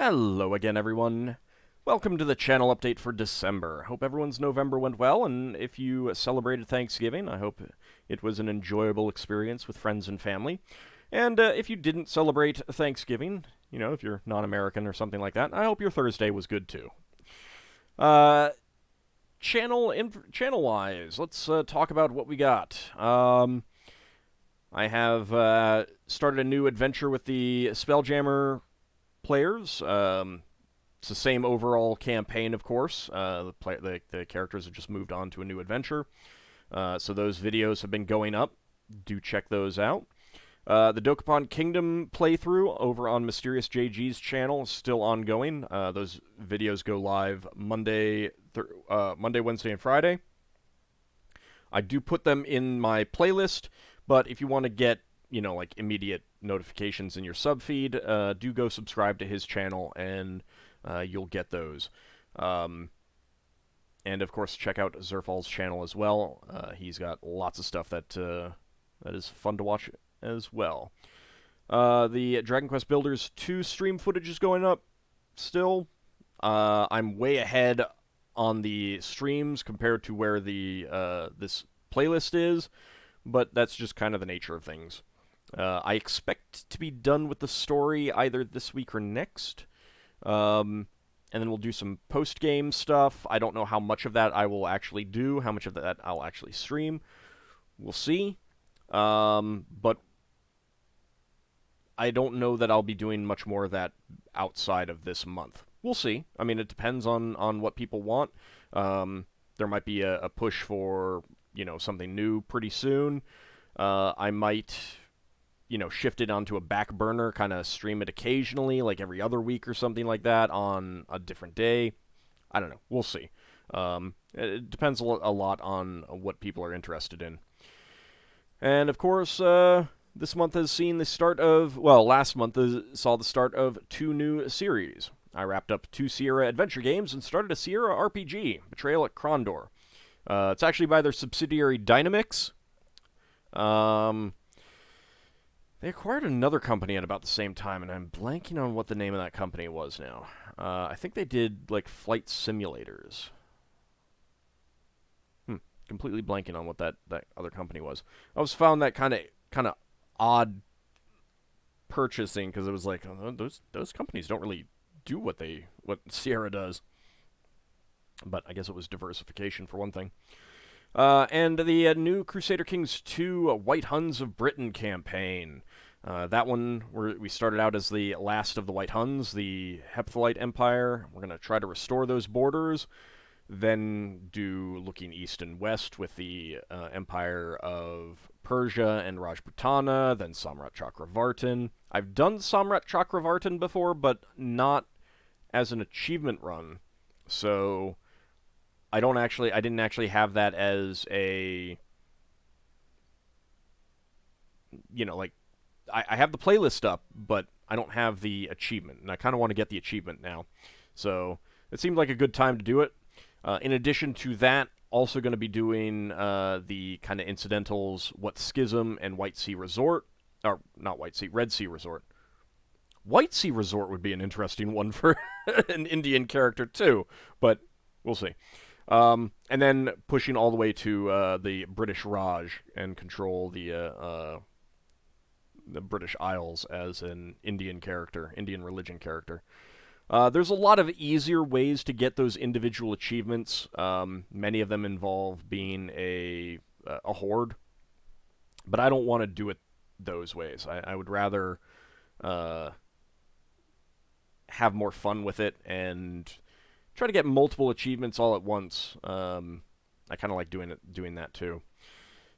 Hello again, everyone. Welcome to the channel update for December. Hope everyone's November went well, and if you celebrated Thanksgiving, I hope it was an enjoyable experience with friends and family. And if you didn't celebrate Thanksgiving, if you're non-American or something like that, I hope your Thursday was good too. Channel-wise, let's talk about what we got. I have started a new adventure with the Spelljammer players. It's the same overall campaign, of course. The characters have just moved on to a new adventure. So those videos have been going up. Do check those out. The Dokopon Kingdom playthrough over on MysteriousJG's channel is still ongoing. Those videos go live Monday, Wednesday, and Friday. I do put them in my playlist, but if you want to get, like immediate notifications in your sub feed, do go subscribe to his channel, and you'll get those. And of course, check out Zerfall's channel as well. He's got lots of stuff that is fun to watch as well. The Dragon Quest Builders 2 stream footage is going up still. I'm way ahead on the streams compared to where the this playlist is, but that's just kind of the nature of things. I expect to be done with the story either this week or next. And then we'll do some post-game stuff. I don't know how much of that I will actually do, how much of that I'll actually stream. We'll see. But I don't know that I'll be doing much more of that outside of this month. We'll see. I mean, it depends on what people want. There might be a push for, something new pretty soon. I might, shift it onto a back burner, kind of stream it occasionally, like every other week or something like that on a different day. I don't know. We'll see. It depends a lot on what people are interested in. And, of course, this month has seen the start of, last month saw the start of 2 new series. I wrapped up 2 Sierra adventure games and started a Sierra RPG, Betrayal at Krondor. It's actually by their subsidiary Dynamix. They acquired another company at about the same time, and I'm blanking on what the name of that company was now. I think they did, flight simulators. Completely blanking on what that other company was. I always found that kind of odd purchasing, because it was like, those companies don't really do what Sierra does. But I guess it was diversification for one thing. And the new Crusader Kings II White Huns of Britain campaign. That one, we started out as the last of the White Huns, the Hepthalite Empire. We're going to try to restore those borders, then do looking east and west with the Empire of Persia and Rajputana, then Samrat Chakravartim. I've done Samrat Chakravartim before, but not as an achievement run. So I didn't actually have that as a, I have the playlist up, but I don't have the achievement, and I kind of want to get the achievement now. So it seemed like a good time to do it. In addition to that, also going to be doing the kind of incidentals, what Schism and White Sea Resort, or not White Sea, Red Sea Resort. White Sea Resort would be an interesting one for an Indian character too, but we'll see. And then pushing all the way to the British Raj and control the British Isles as an Indian religion character. There's a lot of easier ways to get those individual achievements. Many of them involve being a horde, but I don't want to do it those ways. I would rather have more fun with it and try to get multiple achievements all at once. I kind of like doing that too.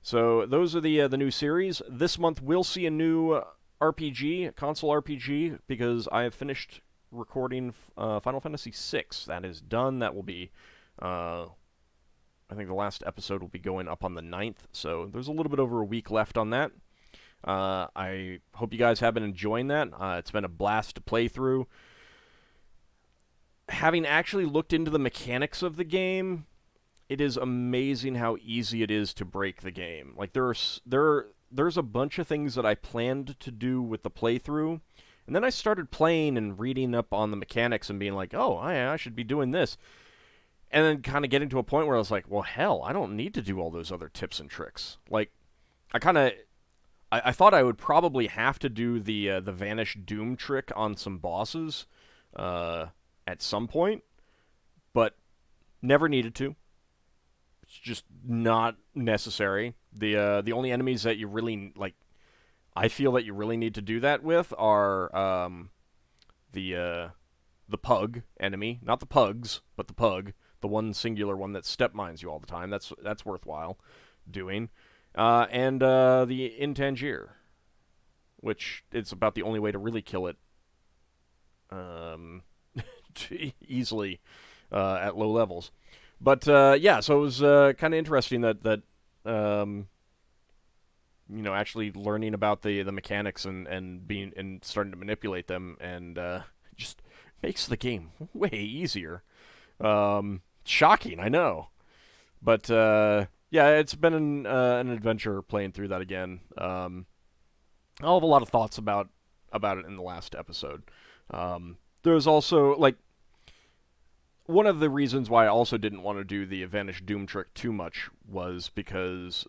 So those are the new series. This month we'll see a new RPG, console RPG, because I have finished recording Final Fantasy VI. That is done. That will be, I think the last episode will be going up on the 9th, so there's a little bit over a week left on that. I hope you guys have been enjoying that. It's been a blast to play through. Having actually looked into the mechanics of the game, it is amazing how easy it is to break the game. Like there's a bunch of things that I planned to do with the playthrough, And then I started playing and reading up on the mechanics and being like, oh, I should be doing this. And then kind of getting to a point where I was like, well, hell, I don't need to do all those other tips and tricks. Like, I thought I would probably have to do the Vanish Doom trick on some bosses at some point, but never needed to. It's just not necessary. The only enemies that you really like, I feel that you really need to do that with are the pug enemy, not the pugs, but the pug, the one singular one that step mines you all the time. That's worthwhile doing. And the Intangier, which it's about the only way to really kill it easily at low levels. But yeah, so it was kind of interesting that actually learning about the mechanics and being and starting to manipulate them and just makes the game way easier. Shocking, I know, but yeah, it's been an adventure playing through that again. I'll have a lot of thoughts about it in the last episode. There's also like one of the reasons why I also didn't want to do the Vanish Doom trick too much was because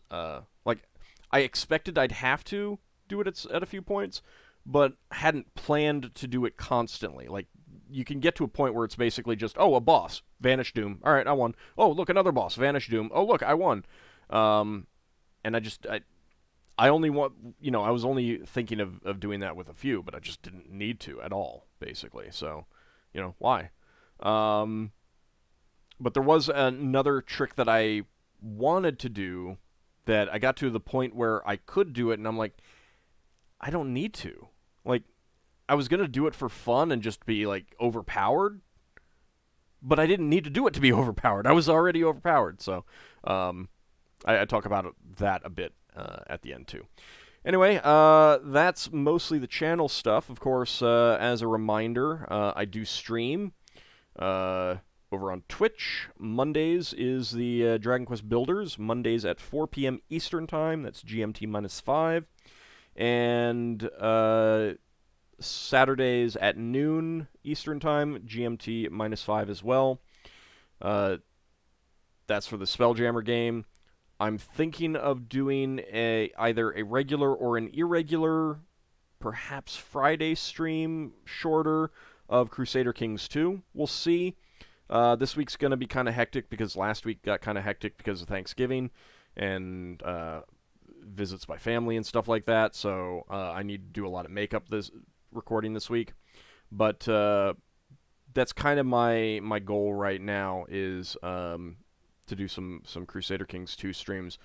like I expected I'd have to do it at a few points, but hadn't planned to do it constantly. Like, you can get to a point where it's basically just, oh, a boss, Vanish Doom. All right, I won. Oh, look, another boss, Vanish Doom. Oh, look, I won. And I only want, I was only thinking of doing that with a few, but I just didn't need to at all, basically. So, why? But there was another trick that I wanted to do that I got to the point where I could do it, and I'm like, I don't need to. Like, I was going to do it for fun and just be, like, overpowered, but I didn't need to do it to be overpowered. I was already overpowered, so I talk about that a bit at the end, too. Anyway, that's mostly the channel stuff. Of course, as a reminder, I do stream over on Twitch. Mondays is the Dragon Quest Builders. Mondays at 4 p.m. Eastern Time. That's GMT -5. And Saturdays at noon Eastern Time, GMT -5 as well. That's for the Spelljammer game. I'm thinking of doing either a regular or an irregular, perhaps Friday stream, shorter, of Crusader Kings II. We'll see. This week's going to be kind of hectic because last week got kind of hectic because of Thanksgiving and visits by family and stuff like that, so I need to do a lot of makeup this recording this week. But that's kind of my goal right now is to do some Crusader Kings 2 streams,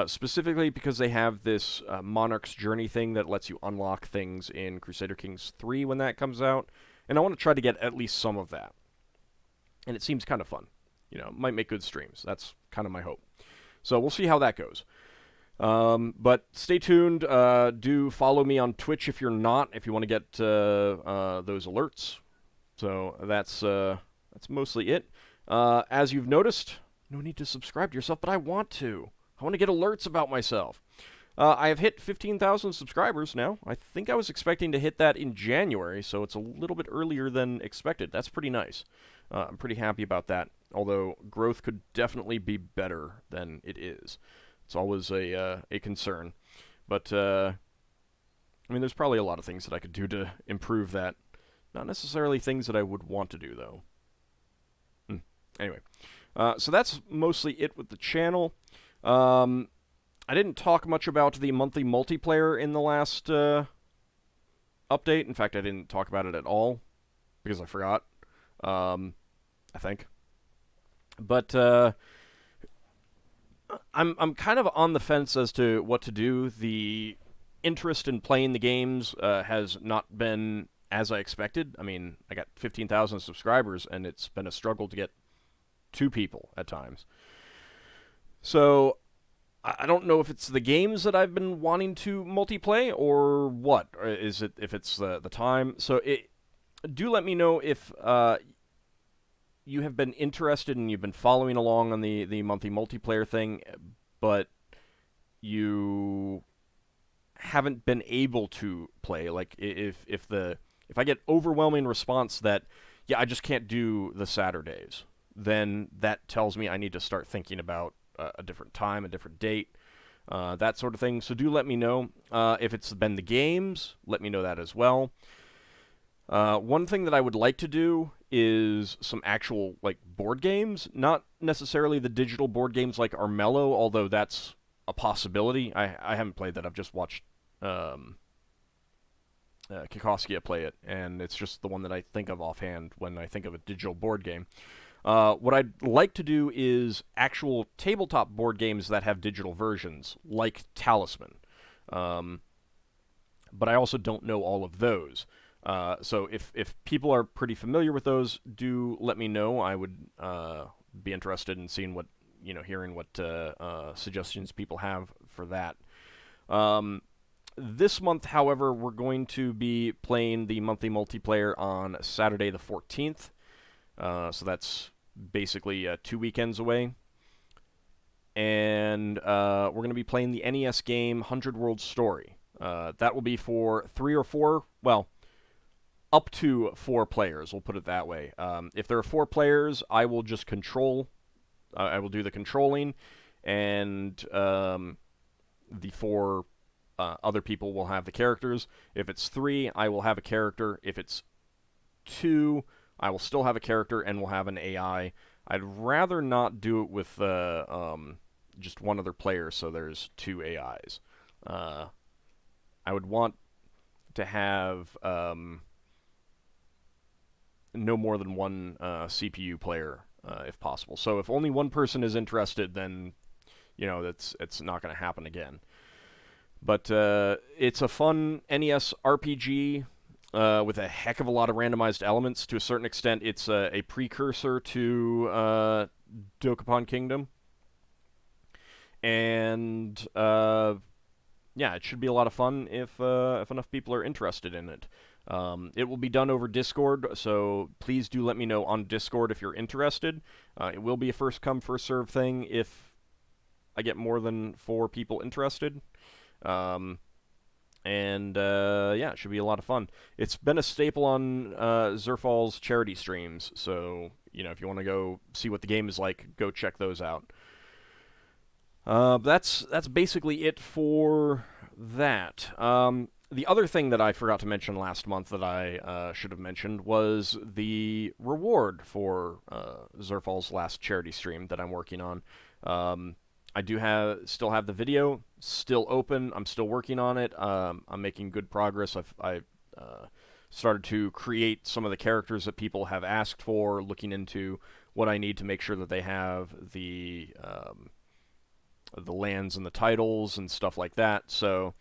specifically because they have this Monarch's Journey thing that lets you unlock things in Crusader Kings 3 when that comes out, and I want to try to get at least some of that. And it seems kind of fun. Might make good streams. That's kind of my hope. So we'll see how that goes. But stay tuned. Do follow me on Twitch if you're not, if you want to get those alerts. So that's mostly it. As you've noticed, no need to subscribe to yourself, but I want to. I want to get alerts about myself. I have hit 15,000 subscribers now. I think I was expecting to hit that in January, so it's a little bit earlier than expected. That's pretty nice. I'm pretty happy about that, although growth could definitely be better than it is. It's always a concern. But, there's probably a lot of things that I could do to improve that. Not necessarily things that I would want to do, though. Anyway, so that's mostly it with the channel. I didn't talk much about the monthly multiplayer in the last update. In fact, I didn't talk about it at all because I forgot, I think. But I'm kind of on the fence as to what to do. The interest in playing the games has not been as I expected. I got 15,000 subscribers, and it's been a struggle to get 2 people at times. So I don't know if it's the games that I've been wanting to multiplay or what. Or is it if it's the time? So do let me know if you have been interested and you've been following along on the monthly multiplayer thing, but you haven't been able to play. Like if if I get overwhelming response that, yeah, I just can't do the Saturdays, then that tells me I need to start thinking about a different time, a different date, that sort of thing. So do let me know. If it's been the games, let me know that as well. One thing that I would like to do is some actual, like, board games. Not necessarily the digital board games like Armello, although that's a possibility. I haven't played that. I've just watched Kikoskia play it, and it's just the one that I think of offhand when I think of a digital board game. What I'd like to do is actual tabletop board games that have digital versions, like Talisman. But I also don't know all of those. So if people are pretty familiar with those, do let me know. I would be interested in seeing what, hearing what suggestions people have for that. This month, however, we're going to be playing the monthly multiplayer on Saturday the 14th. So that's basically 2 weekends away. And we're going to be playing the NES game 100 World Story. That will be for 3 or 4, well, up to 4 players, we'll put it that way. If there are 4 players, I will just control. I will do the controlling, and the 4 other people will have the characters. If it's 3, I will have a character. If it's 2, I will still have a character and we'll have an AI. I'd rather not do it with just one other player, so there's 2 AIs. I would want to have no more than 1 CPU player, if possible. So if only one person is interested, then it's not going to happen again. But it's a fun NES RPG with a heck of a lot of randomized elements. To a certain extent, it's a precursor to Dokopon Kingdom. And yeah, it should be a lot of fun if enough people are interested in it. It will be done over Discord, so please do let me know on Discord if you're interested. It will be a first-come, first-served thing if I get more than 4 people interested. Yeah, it should be a lot of fun. It's been a staple on Zerfall's charity streams, so if you want to go see what the game is like, go check those out. That's basically it for that. The other thing that I forgot to mention last month that I should have mentioned was the reward for Zerfall's last charity stream that I'm working on. I do still have the video still open. I'm still working on it. I'm making good progress. I've started to create some of the characters that people have asked for, looking into what I need to make sure that they have the lands and the titles and stuff like that. So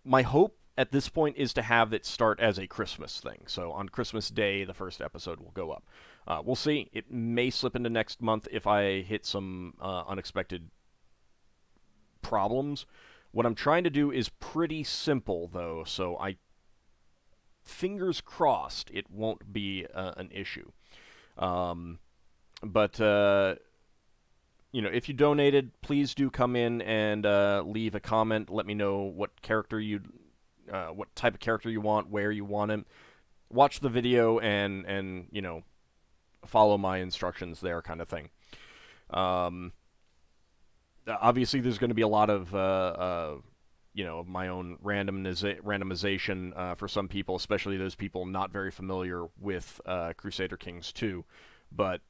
my hope at this point is to have it start as a Christmas thing. So on Christmas Day, the first episode will go up. We'll see. It may slip into next month if I hit some unexpected problems. What I'm trying to do is pretty simple, though, so fingers crossed it won't be an issue. But if you donated, please do come in and leave a comment. Let me know what what type of character you want, where you want him. Watch the video and follow my instructions there, kind of thing. Obviously, there's going to be a lot of my own randomization for some people, especially those people not very familiar with Crusader Kings II. But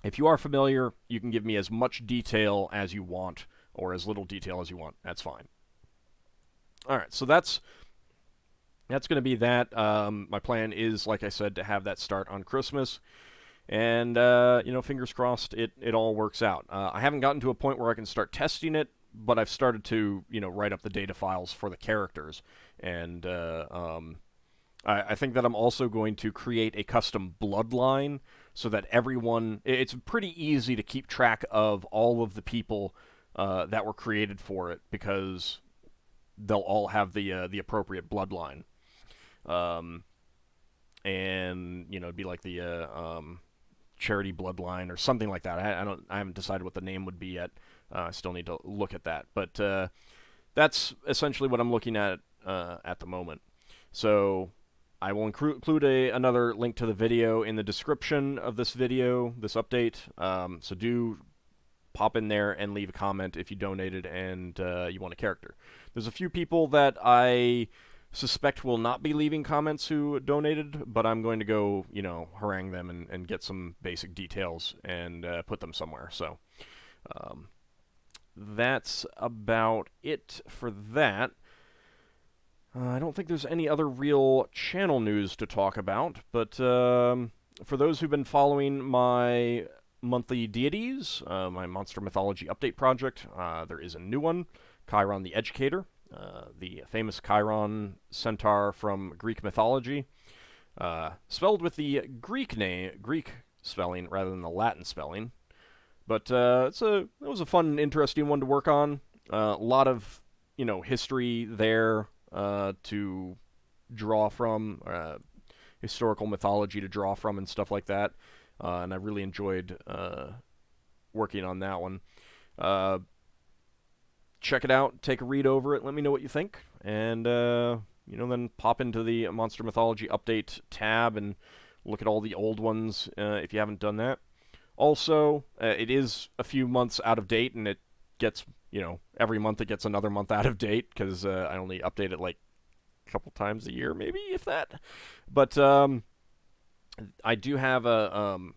if you are familiar, you can give me as much detail as you want, or as little detail as you want. That's fine. All right, so that's going to be that. My plan is, like I said, to have that start on Christmas, and fingers crossed it all works out. I haven't gotten to a point where I can start testing it, but I've started to write up the data files for the characters, and I think that I'm also going to create a custom bloodline so that everyone... It's pretty easy to keep track of all of the people that were created for it, because they'll all have the appropriate bloodline. And it'd be like the charity bloodline or something like that. I haven't decided what the name would be yet. I still need to look at that. But that's essentially what I'm looking at the moment. So I will include another link to the video in the description of this video, this update. So do pop in there and leave a comment if you donated and you want a character. There's a few people that I suspect will not be leaving comments who donated, but I'm going to go, harangue them and get some basic details and put them somewhere. So that's about it for that. I don't think there's any other real channel news to talk about, but for those who've been following my monthly deities, my Monster Mythology update project, there is a new one, Chiron the Educator, the famous Chiron centaur from Greek mythology, spelled with the Greek spelling rather than the Latin spelling. But it was a fun and interesting one to work on. A lot of history there to draw from, historical mythology to draw from, and stuff like that. And I really enjoyed working on that one. Check it out, take a read over it, let me know what you think, and then pop into the Monster Mythology Update tab and look at all the old ones if you haven't done that. Also, it is a few months out of date, and it gets, every month it gets another month out of date, because I only update it like a couple times a year, maybe, if that. But I do have an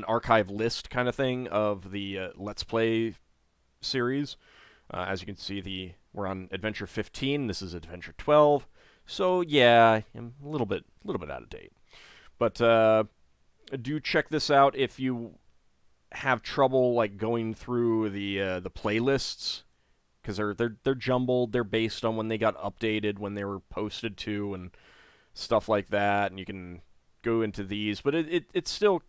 archive list kind of thing of the Let's Play series. As you can see, we're on Adventure 15. This is Adventure 12. So yeah, I'm a little bit out of date. But do check this out if you have trouble like going through the playlists, because they're jumbled. They're based on when they got updated, when they were posted to, and stuff like that. And you can go into these, but it's still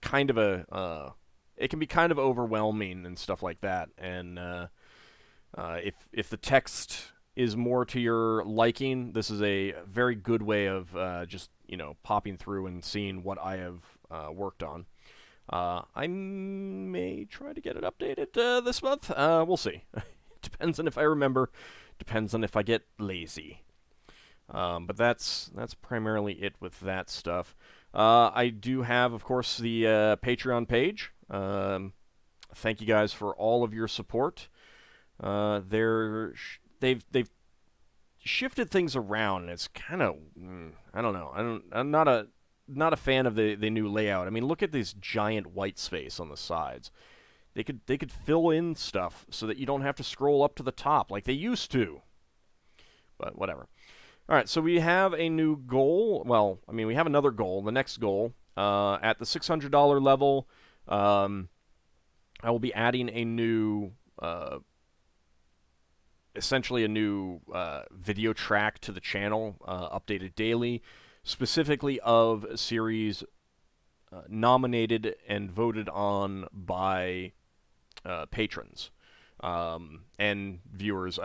kind of it can be kind of overwhelming and stuff like that. And if the text is more to your liking, this is a very good way of just popping through and seeing what I have worked on. I may try to get it updated this month. We'll see. Depends on if I remember. Depends on if I get lazy. But that's primarily it with that stuff. I do have, of course, the Patreon page. Thank you guys for all of your support. They've shifted things around, and it's kind of I don't know. I'm not a fan of the new layout. I mean, look at this giant white space on the sides. They could fill in stuff so that you don't have to scroll up to the top like they used to. But whatever. All right, so we have a new goal. Well, I mean, we have another goal. The next goal at the $600 level, I will be adding a new. Essentially a new video track to the channel, updated daily, specifically of a series nominated and voted on by patrons and viewers.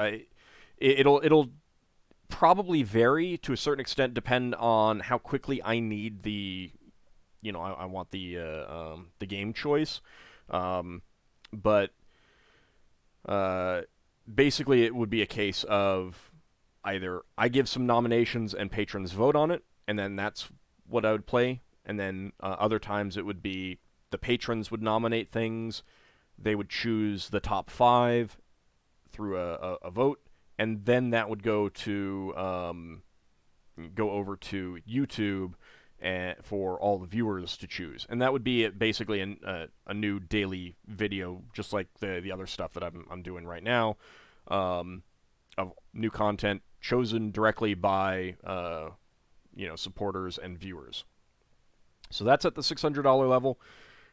It'll probably vary to a certain extent, depend on how quickly I need the, I want the game choice, but basically, it would be a case of either I give some nominations and patrons vote on it, and then that's what I would play. And then other times it would be the patrons would nominate things, they would choose the top 5 through a vote, and then that would go over to YouTube for all the viewers to choose. And that would be basically a new daily video, just like the other stuff that I'm doing right now, of new content chosen directly by supporters and viewers. So that's at the $600 level.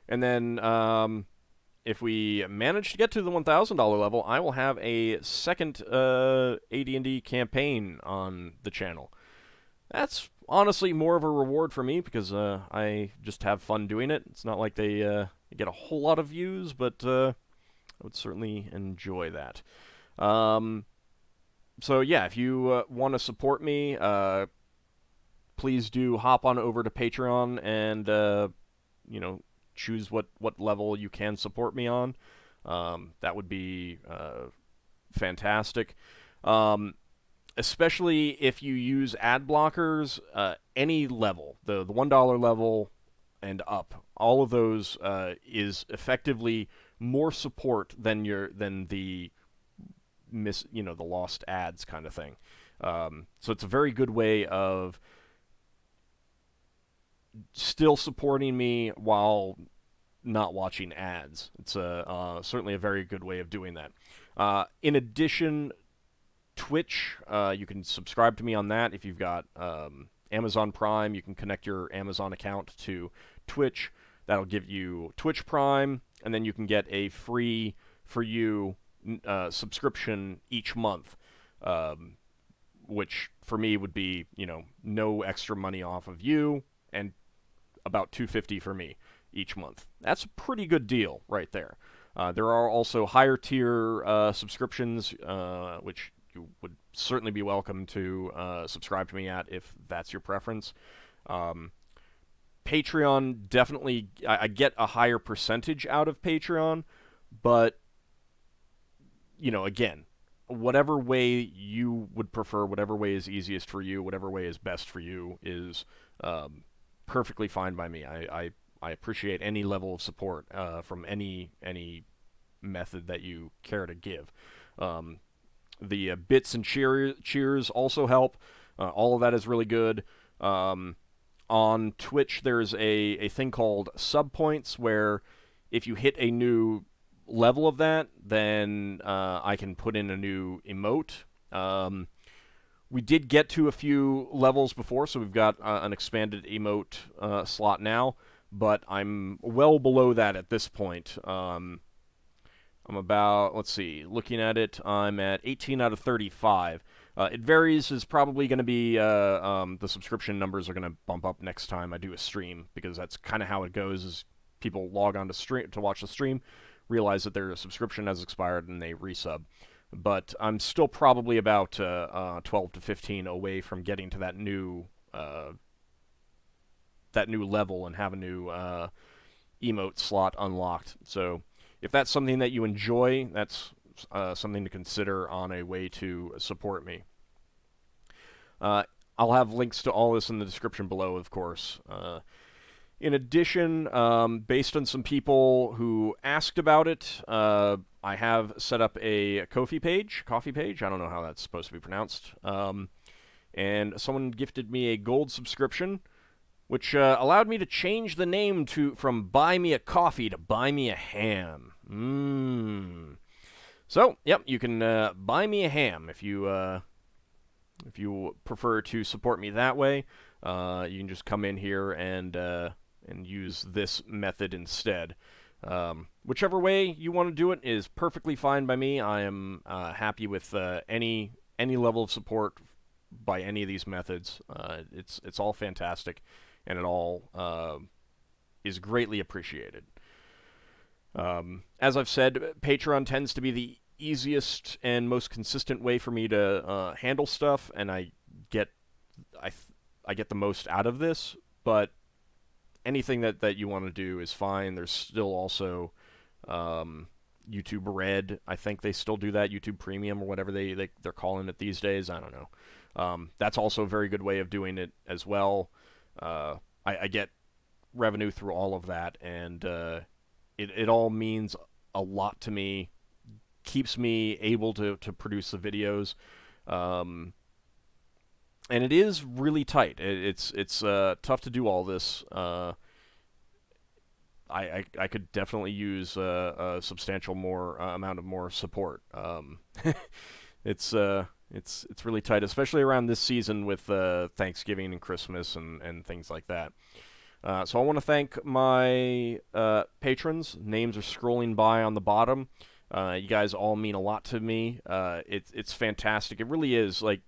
And then if we manage to get to the $1,000 level, I will have a second AD&D campaign on the channel. That's honestly more of a reward for me, because I just have fun doing it. It's not like they get a whole lot of views, but I would certainly enjoy that. So yeah, if you want to support me, please do hop on over to Patreon and choose what level you can support me on. That would be fantastic. Especially if you use ad blockers, any level, the $1 level and up, all of those is effectively more support than the the lost ads kind of thing. So it's a very good way of still supporting me while not watching ads. It's certainly a very good way of doing that. In addition, Twitch, you can subscribe to me on that. If you've got Amazon Prime, you can connect your Amazon account to Twitch. That'll give you Twitch Prime, and then you can get a free for you subscription each month, which for me would be, no extra money off of you and about $2.50 for me each month. That's a pretty good deal right there. There are also higher tier subscriptions, which you would certainly be welcome to subscribe to me at if that's your preference. Patreon, definitely, I get a higher percentage out of Patreon, but, again, whatever way you would prefer, whatever way is easiest for you, whatever way is best for you is perfectly fine by me. I appreciate any level of support from any method that you care to give. The bits and cheers also help. All of that is really good. On Twitch, there's a thing called sub points, where if you hit a new level of that, then I can put in a new emote. We did get to a few levels before, so we've got an expanded emote slot now, but I'm well below that at this point. I'm about, let's see, looking at it, I'm at 18 out of 35. It varies. Is probably going to be the subscription numbers are going to bump up next time I do a stream, because that's kind of how it goes. Is people log on to watch the stream, realize that their subscription has expired, and they resub. But I'm still probably about 12 to 15 away from getting to that new level and have a new emote slot unlocked. So if that's something that you enjoy, that's something to consider on a way to support me. I'll have links to all this in the description below, of course. In addition, based on some people who asked about it, I have set up a coffee page. I don't know how that's supposed to be pronounced. And someone gifted me a gold subscription, which allowed me to change the name from Buy Me a Coffee to Buy Me a Ham. So, yep, you can buy me a ham if you prefer to support me that way. You can just come in here and use this method instead. Whichever way you want to do it is perfectly fine by me. I am happy with any level of support by any of these methods. It's all fantastic, and it all is greatly appreciated. As I've said, Patreon tends to be the easiest and most consistent way for me to handle stuff, and I get the most out of this. But anything that you want to do is fine. There's still also YouTube Red. I think they still do that. YouTube Premium or whatever they're calling it these days. I don't know. That's also a very good way of doing it as well. I get revenue through all of that, and it all means a lot to me. Keeps me able to produce the videos. And it is really tight. It's tough to do all this. I could definitely use a substantial amount of more support. It's really tight, especially around this season with Thanksgiving and Christmas and things like that. So I want to thank my patrons. Names are scrolling by on the bottom. You guys all mean a lot to me. It's fantastic. It really is. Like,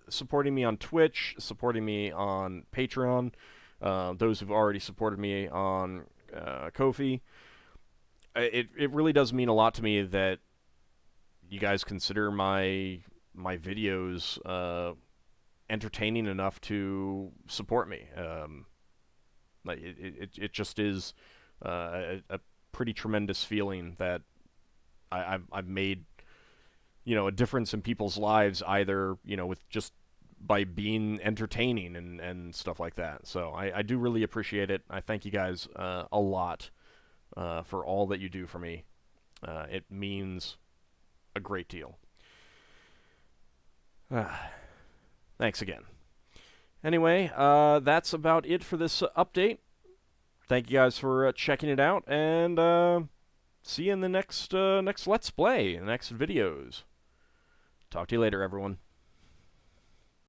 supporting me on Twitch, supporting me on Patreon, those who've already supported me on Ko-fi. It really does mean a lot to me that you guys consider my videos entertaining enough to support me. Like it just is a pretty tremendous feeling that I've made a difference in people's lives, either, with just by being entertaining and stuff like that. So I do really appreciate it. I thank you guys a lot for all that you do for me. It means a great deal. Thanks again. Anyway, that's about it for this update. Thank you guys for checking it out, and see you in the next Let's Play, the next videos. Talk to you later, everyone.